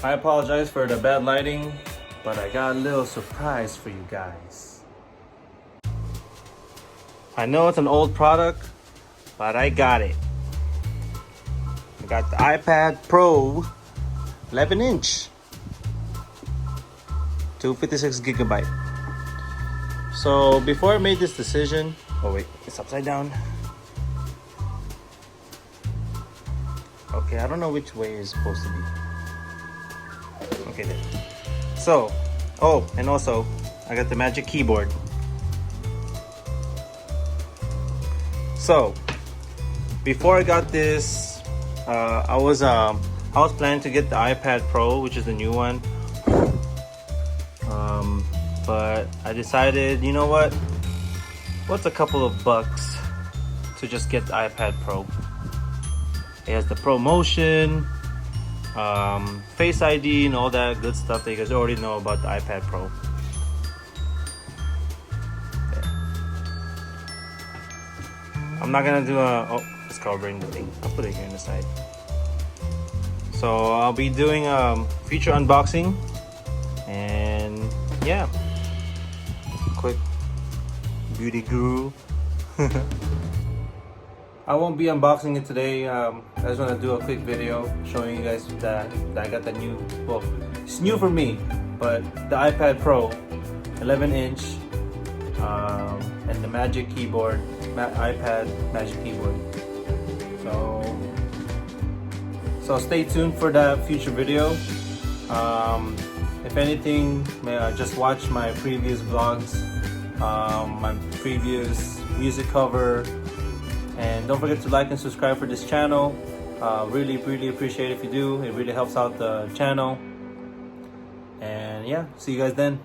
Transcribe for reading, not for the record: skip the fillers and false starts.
I apologize for the bad lighting, but I got a little surprise for you guys. I know it's an old product, but I got it. I got the iPad Pro 11-inch, 256 gigabyte. So before I made this decision, oh wait, it's upside down. Okay, I don't know which way it's supposed to be. Okay, there. So, oh, and also, I got the Magic Keyboard. So, before I got this, I was planning to get the iPad Pro, which is the new one. But I decided, you know what? What's a couple of bucks to just get the iPad Pro? It has the ProMotion, Face ID, and all that good stuff that you guys already know about the iPad Pro. There. I'm not gonna do it's covering the thing. I'll put it here on the side. So I'll be doing a feature unboxing, and yeah, quick beauty guru. I won't be unboxing it today. I just want to do a quick video showing you guys that I got the new, well, it's new for me, but the iPad Pro 11-inch and the Magic Keyboard, iPad Magic Keyboard. So stay tuned for that future video. If anything, just watch my previous vlogs, my previous music cover. And don't forget to like and subscribe for this channel. Really appreciate it if you do. It really helps out the channel. And yeah, see you guys then.